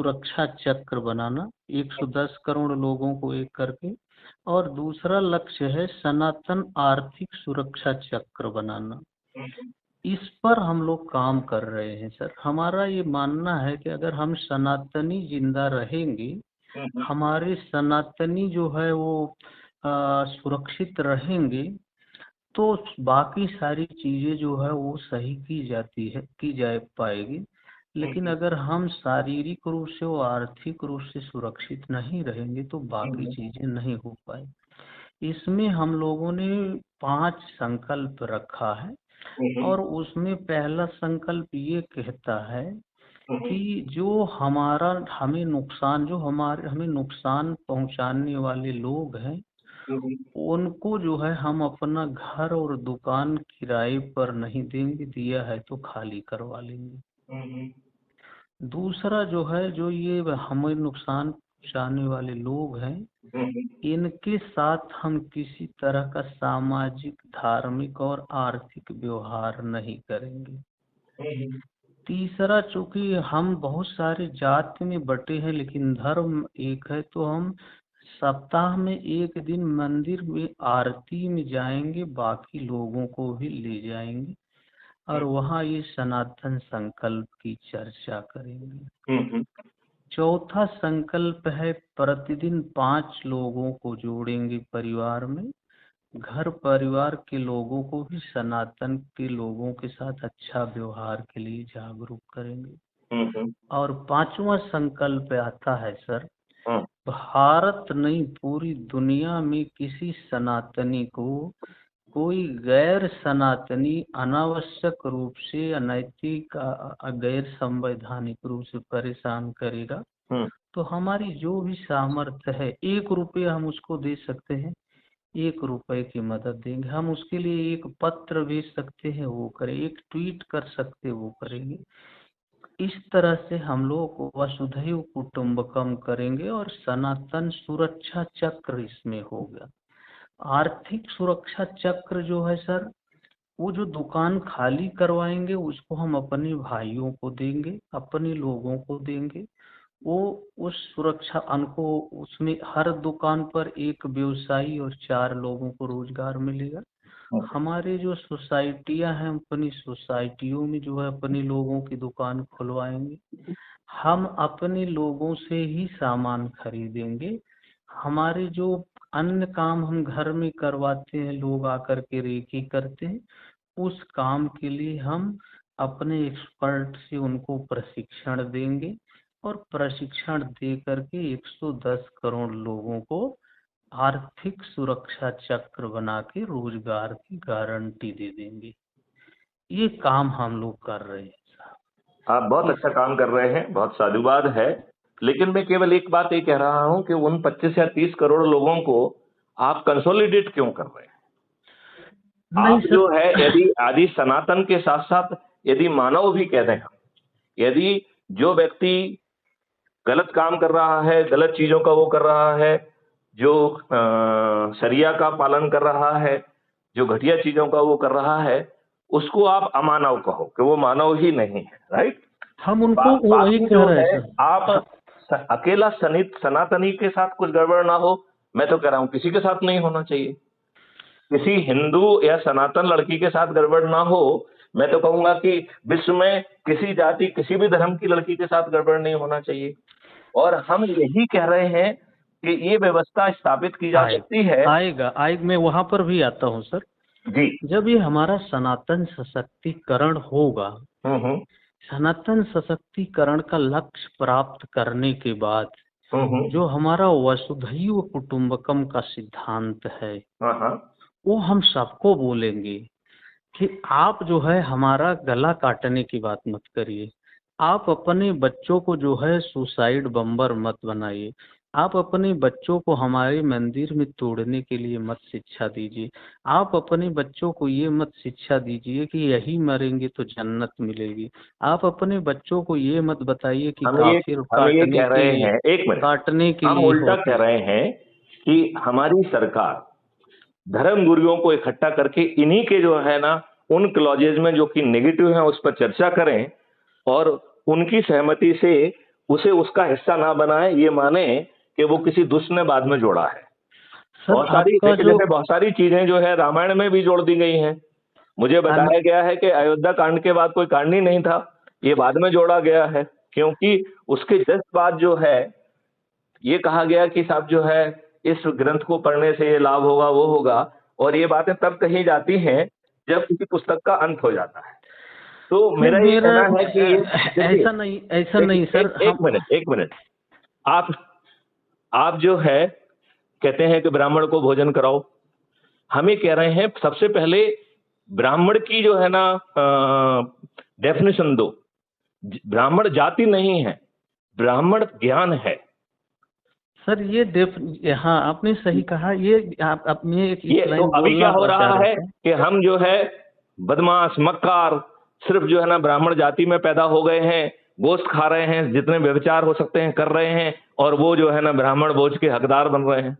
सुरक्षा चक्र बनाना, 110 करोड़ लोगों को एक करके। और दूसरा लक्ष्य है सनातन आर्थिक सुरक्षा चक्र बनाना। इस पर हम लोग काम कर रहे हैं सर। हमारा ये मानना है कि अगर हम सनातनी जिंदा रहेंगे, हमारे सनातनी जो है वो सुरक्षित रहेंगे, तो बाकी सारी चीजें जो है वो सही की जा पाएगी। लेकिन अगर हम शारीरिक रूप से और आर्थिक रूप से सुरक्षित नहीं रहेंगे तो बाकी चीजें नहीं हो पाए। इसमें हम लोगों ने 5 संकल्प रखा है, और उसमें पहला संकल्प ये कहता है कि जो हमारा हमें नुकसान जो हमारे हमें नुकसान पहुंचाने वाले लोग हैं, उनको जो है हम अपना घर और दुकान किराए पर नहीं देंगे, दिया है तो खाली करवा लेंगे। दूसरा जो है, जो ये हमें नुकसान पहुंचाने वाले लोग हैं, इनके साथ हम किसी तरह का सामाजिक, धार्मिक और आर्थिक व्यवहार नहीं करेंगे। तीसरा, चूंकि हम बहुत सारे जाति में बटे हैं लेकिन धर्म एक है, तो हम सप्ताह में एक दिन मंदिर में आरती में जाएंगे, बाकी लोगों को भी ले जाएंगे और वहाँ ये सनातन संकल्प की चर्चा करेंगे। चौथा संकल्प है प्रतिदिन 5 लोगों को जोड़ेंगे परिवार में, घर परिवार के लोगों को भी सनातन के लोगों के साथ अच्छा व्यवहार के लिए जागरूक करेंगे। और 5वां संकल्प आता है सर, भारत नहीं पूरी दुनिया में किसी सनातनी को कोई गैर सनातनी अनावश्यक रूप से, अनैतिक, गैर संवैधानिक रूप से परेशान करेगा तो हमारी जो भी सामर्थ्य है, 1 रुपये हम उसको दे सकते हैं, 1 रुपए की मदद देंगे। हम उसके लिए एक पत्र भेज सकते हैं, वो करें, एक ट्वीट कर सकते हैं, वो करेंगे। इस तरह से हम लोग वसुधैव कुटुंबकम करेंगे और सनातन सुरक्षा चक्र इसमें होगा। आर्थिक सुरक्षा चक्र जो है सर, वो जो दुकान खाली करवाएंगे उसको हम अपने भाइयों को देंगे, अपने लोगों को देंगे। वो उस सुरक्षा उनको, उसमें हर दुकान पर एक व्यवसायी और 4 लोगों को रोजगार मिलेगा। हमारे जो सोसाइटियां हैं, अपनी सोसाइटियों में जो है अपने लोगों की दुकान खुलवाएंगे। हम अपने लोगों से ही सामान खरीदेंगे। हमारे जो अन्य काम हम घर में करवाते हैं, लोग आकर के रेकी करते हैं, उस काम के लिए हम अपने एक्सपर्ट से उनको प्रशिक्षण देंगे और प्रशिक्षण दे करके 110 करोड़ लोगों को आर्थिक सुरक्षा चक्र बना के रोजगार की गारंटी दे देंगे। ये काम हम लोग कर रहे हैं। आप बहुत अच्छा काम कर रहे हैं, बहुत साधुवाद है। लेकिन मैं केवल एक बात ये कह रहा हूं कि उन 25 या 30 करोड़ लोगों को आप कंसोलिडेट क्यों कर रहे हैं? आप जो है, यदि आदि सनातन के साथ साथ यदि मानव भी कह दें, यदि जो व्यक्ति गलत काम कर रहा है, गलत चीजों का वो कर रहा है, जो शरिया का पालन कर रहा है, जो घटिया चीजों का वो कर रहा है, उसको आप अमानव कहो कि वो मानव ही नहीं है, राइट? हम उनको वही कह रहे हैं। आप अकेला सनातनी के साथ कुछ गड़बड़ ना हो, मैं तो कह रहा हूं किसी के साथ नहीं होना चाहिए। किसी हिंदू या सनातन लड़की के साथ गड़बड़ ना हो, मैं तो कहूंगा कि विश्व में किसी जाति, किसी भी धर्म की लड़की के साथ गड़बड़ नहीं होना चाहिए। और हम यही कह रहे हैं कि ये व्यवस्था स्थापित की जा सकती है। आएगा, मैं वहां पर भी आता हूँ सर जी। जब ये हमारा सनातन सशक्तिकरण होगा, सनातन सशक्तिकरण का लक्ष्य प्राप्त करने के बाद जो हमारा वसुधैव कुटुंबकम का सिद्धांत है, वो हम सबको बोलेंगे कि आप जो है हमारा गला काटने की बात मत करिए, आप अपने बच्चों को जो है सुसाइड बम्बर मत बनाइए, आप अपने बच्चों को हमारे मंदिर में तोड़ने के लिए मत शिक्षा दीजिए, आप अपने बच्चों को ये मत शिक्षा दीजिए कि यही मरेंगे तो जन्नत मिलेगी, आप अपने बच्चों को ये मत बताइए कि काफिर काटने के लिए उल्टा कह रहे हैं कि हमारी सरकार धर्म गुरुओं को इकट्ठा करके इन्हीं के जो है ना, उन क्लॉजेज में जो कि नेगेटिव है उस पर चर्चा करें और उनकी सहमति से उसे उसका हिस्सा ना बनाए, ये माने कि वो किसी दुष्ट ने बाद में जोड़ा है। सर बहुत सारी आपका जो जैसे बहुत सारी चीजें जो है रामायण में भी जोड़ दी गई हैं। मुझे हम बताया गया है कि अयोध्या कांड के बाद कोई कांड ही नहीं था, ये बाद में जोड़ा गया है, क्योंकि उसके जस्ट बाद जो है ये कहा गया कि साहब जो है इस ग्रंथ को पढ़ने से ये लाभ होगा, वो होगा, और ये बातें तब कही जाती हैं जब किसी पुस्तक का अंत हो जाता है। तो नहीं मेरा ये मेरा कहना है कि ये देखिए, ऐसा नहीं देखिए सर। हम एक मिनट, आप आप जो है कहते हैं कि ब्राह्मण को भोजन कराओ, हम ये कह रहे हैं सबसे पहले ब्राह्मण की जो है ना डेफिनेशन दो। ब्राह्मण जाति नहीं है, ब्राह्मण ज्ञान है। सर हाँ आपने सही कहा। ये आप मैं एक ये इस तो लाइन अभी क्या बोलना हो चाह रहा रहा है था। कि हम जो है बदमाश मक्कार सिर्फ जो है ना ब्राह्मण जाति में पैदा हो गए हैं, गोश्त खा रहे हैं, जितने व्यभिचार हो सकते हैं कर रहे हैं, और वो जो है ना ब्राह्मण भोज के हकदार बन रहे हैं।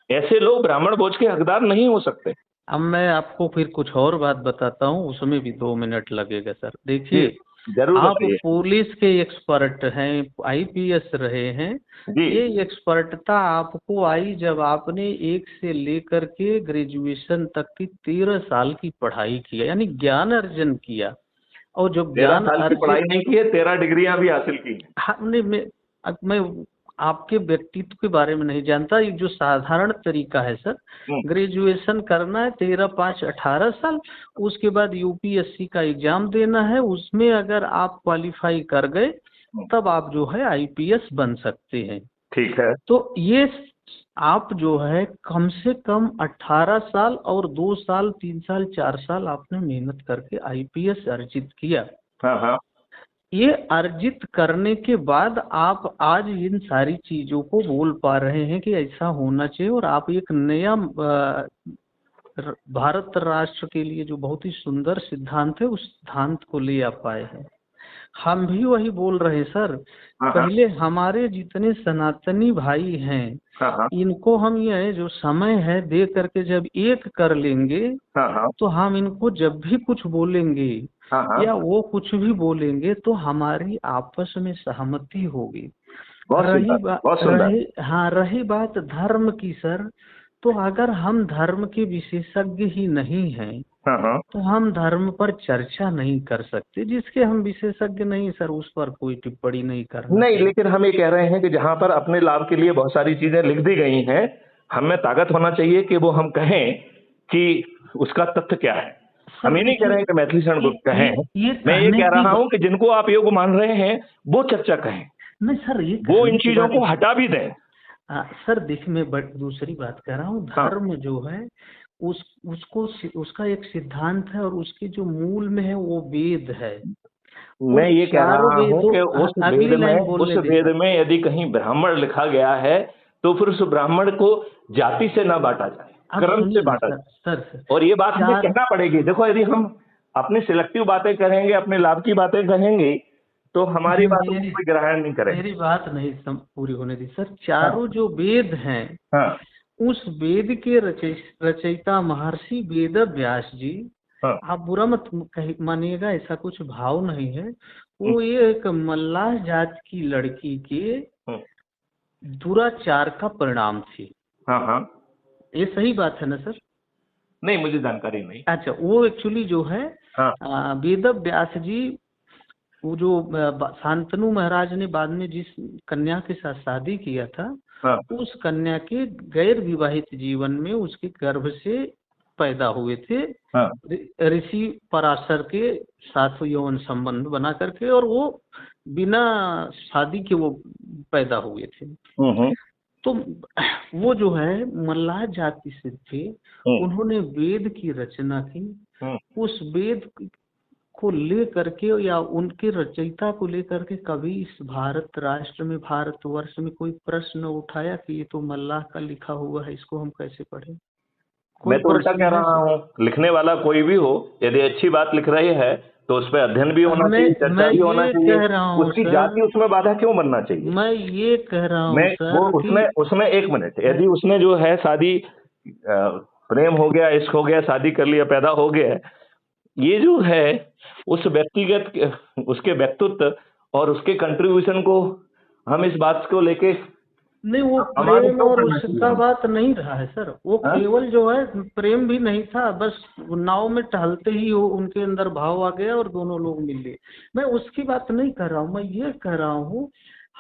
ऐसे लोग ब्राह्मण भोज के हकदार नहीं हो सकते। अब मैं आपको फिर कुछ और बात बताता हूँ, उसमें भी 2 मिनट लगेगा सर। जी देखिए, जरूर आप बताइए। पुलिस के एक्सपर्ट हैं, आईपीएस रहे हैं। जी ये एक्सपर्टता आपको आई जब आपने 1 से लेकर के ग्रेजुएशन तक की 13 साल की पढ़ाई की है, यानी ज्ञान अर्जन किया। और जो 13 ज्ञान साल की पढ़ाई अर्जित नहीं की है, 13 डिग्रियां भी हासिल की हैं। हमने मैं आपके व्यक्तित्व के बारे में नहीं जानता। ये जो साधारण तरीका है सर, हम्म, ग्रेजुएशन करना है 13 5 18 साल, उसके बाद यूपीएससी का एग्जाम देना है, उसमें अगर आप क्वालिफाई कर गए हम्म, तब आप जो है आईपीएस बन सकते हैं। ठीक है। तो ये आप जो है कम से कम 18 साल और 2 साल 3 साल 4 साल आपने मेहनत करके आईपीएस अर्जित किया। हाँ हाँ। ये अर्जित करने के बाद आप आज इन सारी चीजों को बोल पा रहे हैं कि ऐसा होना चाहिए, और आप एक नया भारत राष्ट्र के लिए जो बहुत ही सुंदर सिद्धांत है, उस सिद्धांत को ले आ पाए हैं। हम भी वही बोल रहे हैं सर। हाँ हाँ। पहले हमारे जितने सनातनी भाई हैं, हाँ हाँ। इनको हम ये जो समय है दे करके जब एक कर लेंगे, हाँ हाँ। तो हम इनको जब भी कुछ बोलेंगे हाँ हाँ। या वो कुछ भी बोलेंगे तो हमारी आपस में सहमति होगी। बहुत सुंदर, बहुत सुंदर। रही बात धर्म की सर, तो अगर हम धर्म के विशेषज्ञ ही नहीं हैं हाँ हाँ। तो हम धर्म पर चर्चा नहीं कर सकते। जिसके हम विशेषज्ञ नहीं सर, उस पर कोई टिप्पणी नहीं करना नहीं, चाहिए। लेकिन हम ये कह रहे हैं कि जहां पर अपने लाभ के लिए बहुत सारी चीजें लिख दी गई हैं, हमें ताकत होना चाहिए कि वो हम कहें कि उसका तथ्य क्या है। हम ये नहीं कह रहे हैं कि मैथिली शरण गुप्त कहें, ये मैं ये कहने कह की रहा हूं कि जिनको आप योग्य मान रहे हैं वो चर्चा कहें, नहीं सर, ये वो इन कहने की चीजों बात को हटा भी दें। सर देखिए, मैं दूसरी बात कह रहा हूँ। हाँ, धर्म जो है उसको उसका एक सिद्धांत है, और उसके जो मूल में है वो वेद है। मैं उन ये कह चारों रहा हूं वेदों कि अगली लाइन बोलने उस वेद दीजिए। में यदि कहीं ब्राह्मण लिखा गया है तो फिर उस ब्राह्मण को जाति से ना बांटा जाए, आप कर्म से सुनिए ना बांटा सर, जाए। सर और ये बात हमें चार कहना पड़ेगी। देखो, यदि हम अपनी सिलेक्टिव बातें करेंगे, अपने लाभ की बातें कहेंगे, तो हमारी बातों को मेरी कोई ग्रहण नहीं करेगा। मेरी बात नहीं पूरी होने दी सर। हाँ चारों जो वेद हैं, हाँ उस वेद के रचयिता महर्षि वेद व्यास जी, हाँ। आप बुरा मत मानिएगा, ऐसा कुछ भाव नहीं है। हम्म, वो ये एक मल्लाह जात की लड़की के हम्म, दुराचार का परिणाम थी। हाँ हाँ। ये सही बात है ना सर? नहीं, मुझे जानकारी नहीं। अच्छा, वो एक्चुअली जो है हाँ वेद व्यास जी, वो जो शांतनु महाराज ने बाद में जिस कन्या के साथ शादी किया था, हाँ उस कन्या के गैर विवाहित जीवन में उसके गर्भ से पैदा हुए थे। हाँ। ऋषि पराशर के साथ यौन संबंध बना करके, और वो बिना शादी के वो पैदा हुए थे। हम्म। तो वो जो है मल्लाह जाति से थे। हम्म, उन्होंने वेद की रचना की। हम्म। उस वेद को ले करके या उनके रचयिता को लेकर के कभी इस भारत राष्ट्र में, भारतवर्ष में कोई प्रश्न उठाया कि ये तो मल्लाह का लिखा हुआ है, इसको हम कैसे पढ़ें? कोई मैं तो उल्टा प्रश्न कह है रहा सर? हूँ, लिखने वाला कोई भी हो, यदि अच्छी बात लिख रही है तो उस पर अध्ययन भी होना चाहिए, चर्चा मैं भी होना ये चाहिए। कह रहा हूँ उसकी सर, जाति उसमें बाधा क्यों बनना चाहिए? मैं ये कह रहा मैं हूँ वो सर कि उसने उसने एक मिनट, यदि उसने जो है शादी प्रेम हो गया, इश्क हो गया, शादी कर लिया, पैदा हो गया, ये जो है उस व्यक्तिगत उसके व्यक्तित्व और उसके कंट्रीब्यूशन को हम इस बात को लेके नहीं, वो हमारे प्रेम क्यों और करना उसका चाहिए? बात नहीं रहा है सर। वो हाँ? केवल जो है प्रेम भी नहीं था, बस नाव में टहलते ही वो उनके अंदर भाव आ गया और दोनों लोग मिल लिए। मैं उसकी बात नहीं कर रहा हूँ, मैं ये कह रहा हूँ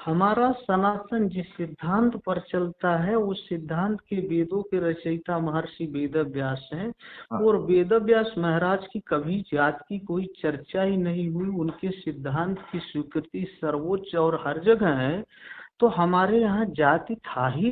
हमारा सनातन जिस सिद्धांत पर चलता है उस सिद्धांत के वेदों के रचयिता महर्षि वेद व्यास हैं। हाँ। और वेद व्यास महाराज की कभी जात की कोई चर्चा ही नहीं हुई, उनके सिद्धांत की स्वीकृति सर्वोच्च और हर जगह है। तो हमारे यहाँ जाति था ही